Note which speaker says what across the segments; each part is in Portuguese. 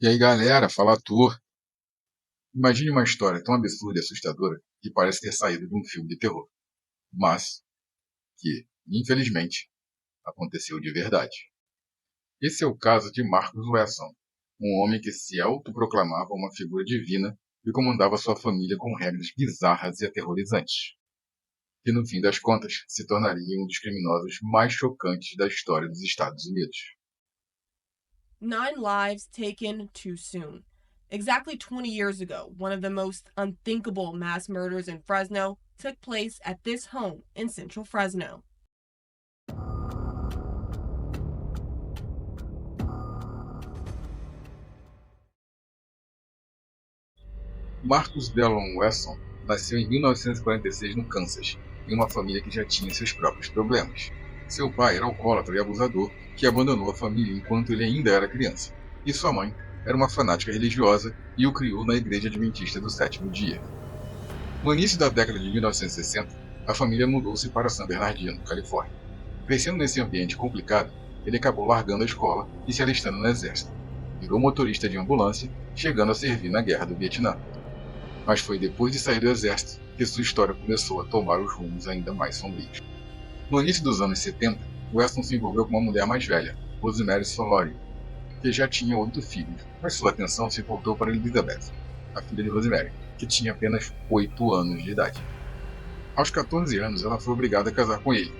Speaker 1: E aí, galera, fala tu. Imagine uma história tão absurda e assustadora que parece ter saído de um filme de terror, mas que, infelizmente, aconteceu de verdade. Esse é o caso de Marcus Wesson, um homem que se autoproclamava uma figura divina e comandava sua família com regras bizarras e aterrorizantes, que no fim das contas se tornaria um dos criminosos mais chocantes da história dos Estados Unidos.
Speaker 2: 9 lives taken too soon. Exactly 20 years ago, one of the most unthinkable mass murders in Fresno took place at this home in central Fresno.
Speaker 1: Marcus Dallon Wesson nasceu em 1946 no Kansas, em uma família que já tinha seus próprios problemas. Seu pai era alcoólatra e abusador que abandonou a família enquanto ele ainda era criança, e sua mãe era uma fanática religiosa e o criou na Igreja Adventista do Sétimo Dia. No início da década de 1960, a família mudou-se para San Bernardino, Califórnia. Crescendo nesse ambiente complicado, ele acabou largando a escola e se alistando no exército. Virou motorista de ambulância, chegando a servir na Guerra do Vietnã. Mas foi depois de sair do exército que sua história começou a tomar os rumos ainda mais sombrios. No início dos anos 70, Weston se envolveu com uma mulher mais velha, Rosemary Solori, que já tinha 8 filhos, mas sua atenção se voltou para Elizabeth, a filha de Rosemary, que tinha apenas 8 anos de idade. Aos 14 anos, ela foi obrigada a casar com ele,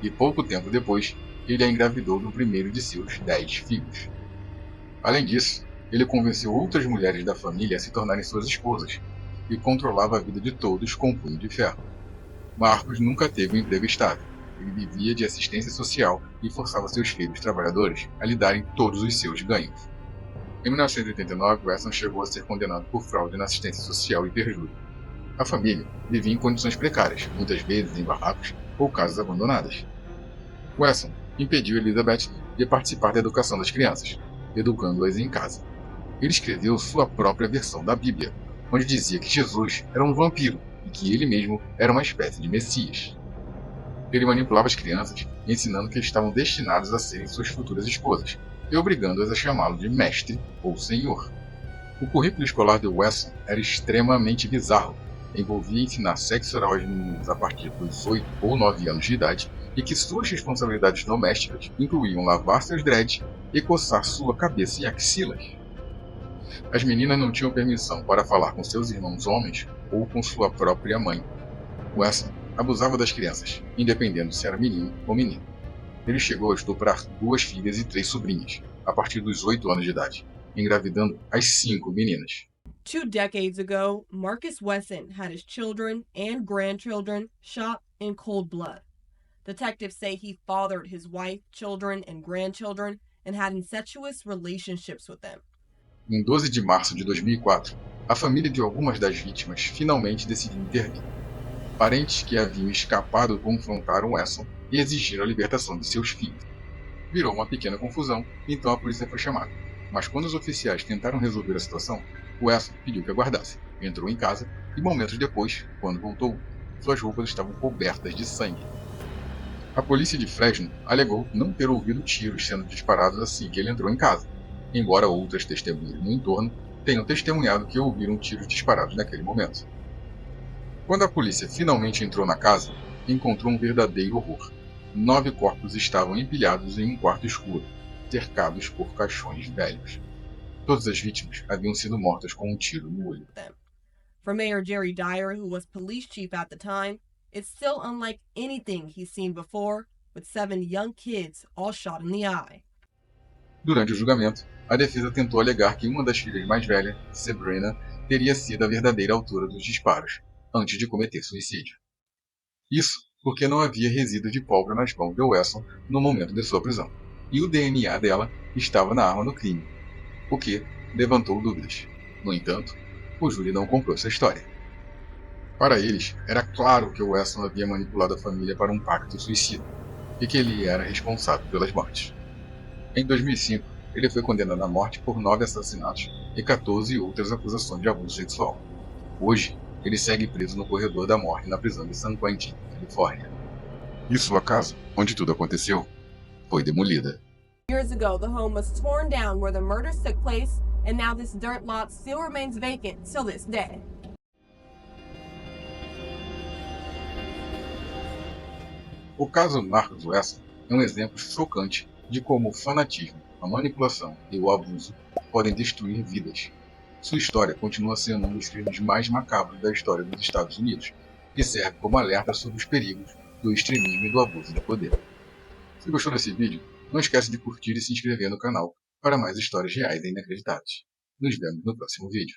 Speaker 1: e pouco tempo depois, ele a engravidou do primeiro de seus 10 filhos. Além disso, ele convenceu outras mulheres da família a se tornarem suas esposas, e controlava a vida de todos com um punho de ferro. Marcos nunca teve um emprego estável. Ele vivia de assistência social e forçava seus filhos trabalhadores a lhe darem todos os seus ganhos. Em 1989, Wesson chegou a ser condenado por fraude na assistência social e perjúrio. A família vivia em condições precárias, muitas vezes em barracos ou casas abandonadas. Wesson impediu Elizabeth de participar da educação das crianças, educando-as em casa. Ele escreveu sua própria versão da Bíblia, onde dizia que Jesus era um vampiro e que ele mesmo era uma espécie de Messias. Ele manipulava as crianças, ensinando que estavam destinadas a serem suas futuras esposas, e obrigando-as a chamá-lo de mestre ou senhor. O currículo escolar de Wesson era extremamente bizarro. Envolvia ensinar sexo oral aos meninos a partir dos 8 ou 9 anos de idade, e que suas responsabilidades domésticas incluíam lavar seus dreads e coçar sua cabeça e axilas. As meninas não tinham permissão para falar com seus irmãos homens ou com sua própria mãe. Wesson abusava das crianças, independendo se era menino ou menina. Ele chegou a estuprar 2 filhas e 3 sobrinhas, a partir dos 8 anos de idade, engravidando as 5 meninas.
Speaker 2: 2 decades ago, Marcus Wesson had his children and grandchildren shot in cold blood. Detectives say he fathered his wife, children, and grandchildren and had incestuous relationships with them.
Speaker 1: Em 12 de março de 2004, a família de algumas das vítimas finalmente decidiu intervir. Parentes que haviam escapado confrontaram Wesson e exigiram a libertação de seus filhos. Virou uma pequena confusão, então a polícia foi chamada. Mas quando os oficiais tentaram resolver a situação, Wesson pediu que aguardasse, entrou em casa e momentos depois, quando voltou, suas roupas estavam cobertas de sangue. A polícia de Fresno alegou não ter ouvido tiros sendo disparados assim que ele entrou em casa, embora outras testemunhas no entorno tenham testemunhado que ouviram tiros disparados naquele momento. Quando a polícia finalmente entrou na casa, encontrou um verdadeiro horror. 9 corpos estavam empilhados em um quarto escuro, cercados por caixões velhos. Todas as vítimas haviam sido mortas com um tiro no olho.
Speaker 2: For Mayor Jerry Dyer, who was police chief at the time, it's still unlike anything he's seen before, with 7 young kids all shot in the eye.
Speaker 1: Durante o julgamento, a defesa tentou alegar que uma das filhas mais velhas, Sabrina, teria sido a verdadeira autora dos disparos, antes de cometer suicídio. Isso porque não havia resíduo de pólvora nas mãos de Wesson no momento de sua prisão, e o DNA dela estava na arma do crime, o que levantou dúvidas. No entanto, o júri não comprou essa história. Para eles, era claro que Wesson havia manipulado a família para um pacto suicida, e que ele era responsável pelas mortes. Em 2005, ele foi condenado à morte por 9 assassinatos e 14 outras acusações de abuso sexual. Hoje, ele segue preso no corredor da morte na prisão de San Quentin, Califórnia. E sua casa, onde tudo aconteceu, foi demolida.
Speaker 2: Years ago, the home was torn down where the murders took place and now this dirt lot still remains vacant till this day.
Speaker 1: O caso Marcus Wesson é um exemplo chocante de como o fanatismo, a manipulação e o abuso podem destruir vidas. Sua história continua sendo um dos crimes mais macabros da história dos Estados Unidos e serve como alerta sobre os perigos do extremismo e do abuso de poder. Se gostou desse vídeo, não esquece de curtir e se inscrever no canal para mais histórias reais e inacreditáveis. Nos vemos no próximo vídeo.